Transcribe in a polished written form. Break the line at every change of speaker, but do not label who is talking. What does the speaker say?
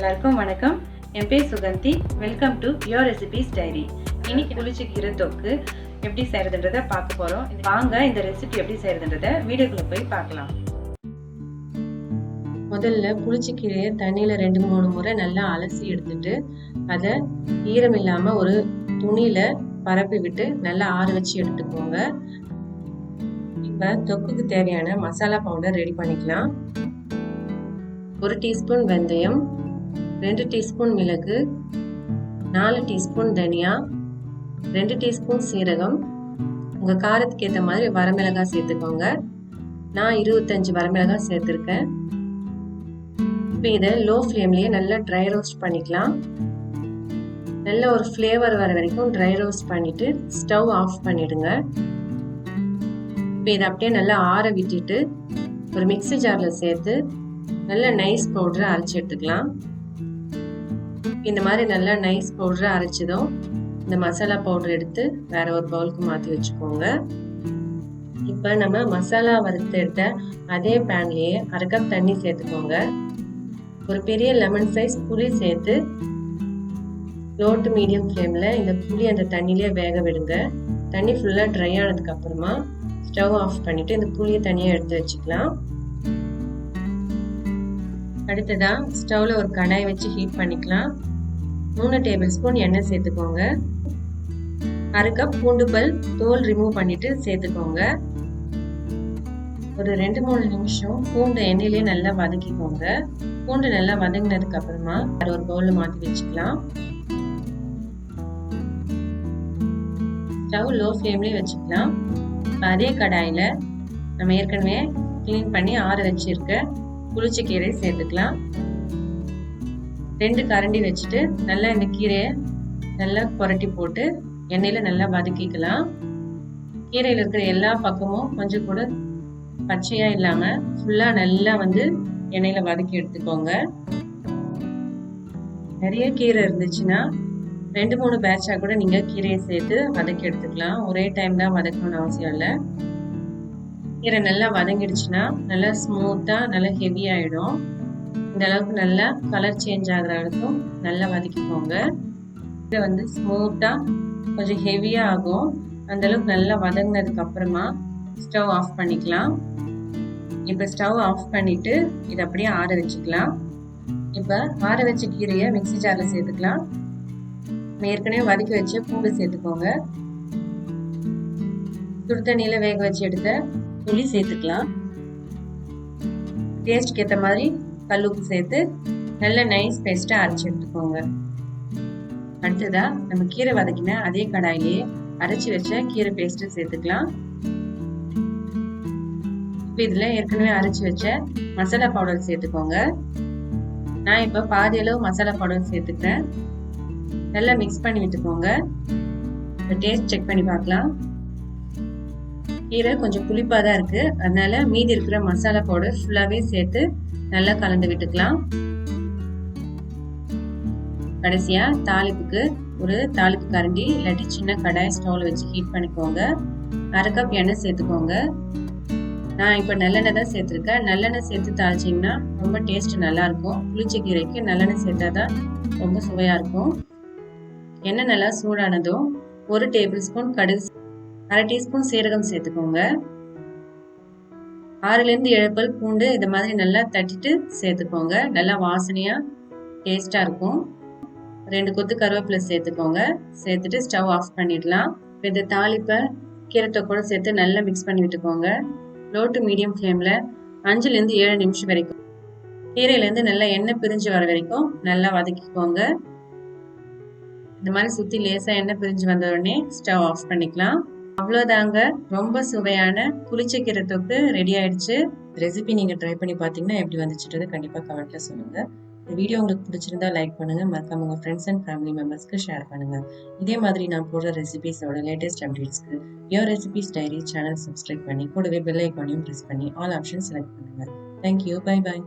எல்லாருக்கும் வணக்கம். என் பேர் Suganthi. Welcome to your recipes diary. இன்னைக்கு புளிச்சக்கீரை தொக்கு எப்படி செய்யறதுன்றதை பார்க்க போறோம். வாங்க இந்த ரெசிபி எப்படி செய்யறதுன்றதை வீடியோக்குள்ள போய் பார்க்கலாம். முதல்ல புளிச்சக்கீரையை தண்ணியில 2-3 முறை நல்லா அலசி எடுத்துட்டு அதை ஈரம் இல்லாம ஒரு துணியில பரப்பி விட்டு நல்லா ஆற வச்சு எடுத்துக்கோங்க. இப்ப தொக்குக்கு தேவையான மசாலா பவுடர் ரெடி பண்ணிக்கலாம். 1 டீஸ்பூன் வெந்தயம், 2 டீஸ்பூன் மிளகு, 4 டீஸ்பூன் தனியா, 2 டீஸ்பூன் சீரகம். உங்க காரத்துக்கு ஏற்ற மாதிரி வரமிளகாய் சேர்த்துக்கோங்க. நான் 25 வரமிளகாய் சேர்த்துருக்கேன். இப்போ இதை லோ ஃப்ளேம்லயே நல்லா ட்ரை ரோஸ்ட் பண்ணிக்கலாம். நல்ல ஒரு ஃப்ளேவர் வர வரைக்கும் ட்ரை ரோஸ்ட் பண்ணிட்டு ஸ்டவ் ஆஃப் பண்ணிடுங்க. இப்போ இதை அப்படியே நல்லா ஆற விட்டுட்டு ஒரு மிக்ஸி ஜார்ல சேர்த்து நல்ல நைஸ் பவுடரை அரைச்சி எடுத்துக்கலாம். இந்த மாதிரி நல்லா நைஸ் பவுடரை அரைச்சதும் இந்த மசாலா பவுடர் எடுத்து வேற ஒரு பவுலுக்கு மாற்றி வச்சுக்கோங்க. இப்போ நம்ம மசாலா வறுத்து எடுத்த அதே பேன்லேயே 1/2 கப் தண்ணி சேர்த்துக்கோங்க. ஒரு பெரிய லெமன் சைஸ் புளி சேர்த்து லோ டு மீடியம் ஃப்ளேமில் இந்த புளி அந்த தண்ணியிலே வேக விடுங்க. தண்ணி ஃபுல்லாக ட்ரை ஆனதுக்கு அப்புறமா ஸ்டவ் ஆஃப் பண்ணிட்டு இந்த புளியை தனியாக எடுத்து வச்சுக்கலாம். அடுத்ததா ஸ்டவ்ல ஒரு கடாய் வச்சு ஹீட் பண்ணிக்கலாம். 3 டேபிள் ஸ்பூன் எண்ணெய் சேர்த்துக்கோங்க. 1/2 கப் பூண்டு பல் தோல் ரிமூவ் பண்ணிட்டு சேர்த்துக்கோங்க. ஒரு 2-3 நிமிஷம் பூண்டு எண்ணெயிலே நல்லா வதக்கிக்கோங்க. பூண்டு நல்லா வதங்கினதுக்கு அப்புறமா ஒரு பவுல்ல மாத்தி வச்சுக்கலாம். ஸ்டவ் லோ ஃப்ளேம்லயே வச்சுக்கலாம். அதே கடாயில நம்ம ஏற்கனவே கிளீன் பண்ணி ஆற வச்சிருக்க புளிச்சக்கீரை சேர்த்துக்கலாம். 2 கரண்டி வச்சுட்டு நல்லா இந்த கீரையை நல்லா புரட்டி போட்டு எண்ணெயில நல்லா வதக்கிக்கலாம். கீரையில இருக்கிற எல்லா பக்கமும் கொஞ்சம் கூட பச்சையா இல்லாம ஃபுல்லா நல்லா எண்ணெயில வதக்கி எடுத்துக்கோங்க. நிறைய கீரை இருந்துச்சுன்னா 2-3 பேட்சா கூட நீங்க கீரையை சேர்த்து வதக்கி எடுத்துக்கலாம். ஒரே டைம் தான் வதக்கணும்னு அவசியம் இல்லை. கீரை நல்லா வதங்கிடுச்சுன்னா நல்லா ஸ்மூத்தா நல்லா ஹெவி ஆயிடும். இந்த அளவுக்கு நல்லா கலர் சேஞ்ச் ஆகுற அளவுக்கும் நல்லா வதக்கிக்கோங்க. கீரை ஸ்மூத்தா கொஞ்சம் ஹெவியா ஆகும். அந்த அளவுக்கு நல்லா வதங்கினதுக்கு அப்புறமா ஸ்டவ் ஆஃப் பண்ணிக்கலாம். இப்ப ஸ்டவ் ஆஃப் பண்ணிட்டு இதை அப்படியே ஆற வச்சுக்கலாம். இப்ப ஆற வச்ச கீரையை மிக்ஸி ஜார்ல சேர்த்துக்கலாம். ஏற்கனவே வதக்கி வச்ச பூண்டு சேர்த்துக்கோங்க. சுடு தண்ணியில வேக வச்சு எடுத்த புளி சேர்த்துக்கலாம். டேஸ்ட்க்கு ஏற்ற மாதிரி கல்லுப்பு சேர்த்து நல்ல நைஸ் பேஸ்டா அரைச்சி எடுத்துக்கோங்க. அடுத்ததா நம்ம கீரை வதக்கின அதே கடாயிலேயே அரைச்சி வச்ச கீரை பேஸ்ட் சேர்த்துக்கலாம். இப்போ இதுல ஏற்கனவே அரைச்சி வச்ச மசாலா பவுடர் சேர்த்துக்கோங்க. நான் இப்ப பாதி அளவு மசாலா பவுடர் சேர்த்துக்கிறேன். நல்லா மிக்ஸ் பண்ணி விட்டுக்கோங்க. டேஸ்ட் செக் பண்ணி பார்க்கலாம். கீரை கொஞ்சம் புளிப்பா தான் இருக்கு. அதனால மீதி இருக்கிற மசாலா பவுடர் ஃபுல்லாவே சேர்த்து நல்லா கலந்து விட்டுக்கலாம். கடைசியா தாளிப்புக்கு ஒரு தாளிப்பு கரண்டி இல்லாட்டி சின்ன கடாய் ஸ்டவ்ல வச்சு ஹீட் பண்ணிக்கோங்க. 1/2 கப் எண்ணெய் சேர்த்துக்கோங்க. நான் இப்ப நல்லெண்ணெய் தான் சேர்த்திருக்கேன். நல்லெண்ணெய் சேர்த்து தாளிச்சிங்கன்னா ரொம்ப டேஸ்ட் நல்லா இருக்கும். புளிச்சக்கீரைக்கு நல்லெண்ணெய் சேர்த்தாதான் ரொம்ப சுவையா இருக்கும். எண்ணெய் நல்லா சூடானதும் 1 டேபிள் ஸ்பூன் கடுகு, 1/2 டீஸ்பூன் சீரகம் சேர்த்துக்கோங்க. 6-7 பல் பூண்டு இதை மாதிரி நல்லா தட்டிட்டு சேர்த்துக்கோங்க. நல்லா வாசனையா டேஸ்டா இருக்கும். 2 கொத்து கருவேப்பிலை சேர்த்துக்கோங்க. சேர்த்துட்டு ஸ்டவ் ஆஃப் பண்ணிடலாம். இந்த தாளிப்பை கீரை கூட சேர்த்து நல்லா மிக்ஸ் பண்ணி விட்டுக்கோங்க. லோ டு மீடியம் ஃப்ளேம்ல 5-7 நிமிஷம் வரைக்கும் கீரையிலேருந்து நல்லா எண்ணெய் பிரிஞ்சு வர வரைக்கும் நல்லா வதக்கிக்கோங்க. இந்த மாதிரி சுத்தி லேசா எண்ணெய் பிரிஞ்சு வந்த உடனே ஸ்டவ் ஆஃப் பண்ணிக்கலாம். அவ்வளோதாங்க, ரொம்ப சுவையான புளிச்சக்கீரை தொக்கு ரெடி ஆயிடுச்சு. ரெசிபி நீங்க ட்ரை பண்ணி பார்த்தீங்கன்னா எப்படி வந்துச்சுன்றது கண்டிப்பா கமெண்ட்ல சொல்லுங்க. இந்த வீடியோ உங்களுக்கு பிடிச்சிருந்தா லைக் பண்ணுங்க. மறக்காம உங்க ஃப்ரெண்ட்ஸ் அண்ட் ஃபேமிலி மெம்பர்ஸ்க்கு ஷேர் பண்ணுங்க. இதே மாதிரி நான் போடுற ரெசிபிஸோட லேட்டஸ்ட் அப்டேட்ஸ்க்கு your recipes diary channel subscribe பண்ணி கூடவே பெல் ஐக்கானையும் பிரஸ் பண்ணி ஆல் ஆப்ஷன் செலக்ட் பண்ணுங்க. தேங்க்யூ. பை பாய்.